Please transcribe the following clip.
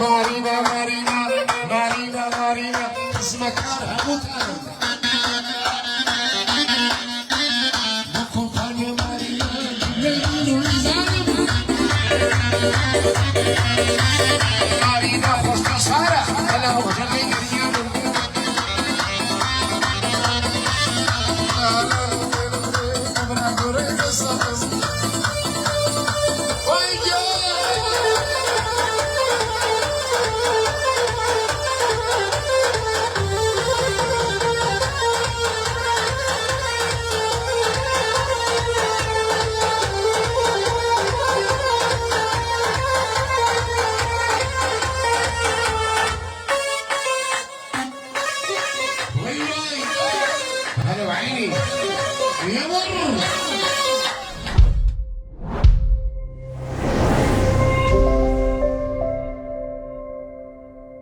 مارينا مارينا مارينا مارينا اسمك أنا هموت أنا مارينا خوش سارة أنا هو جميل اليوم هلا وعيني يا مر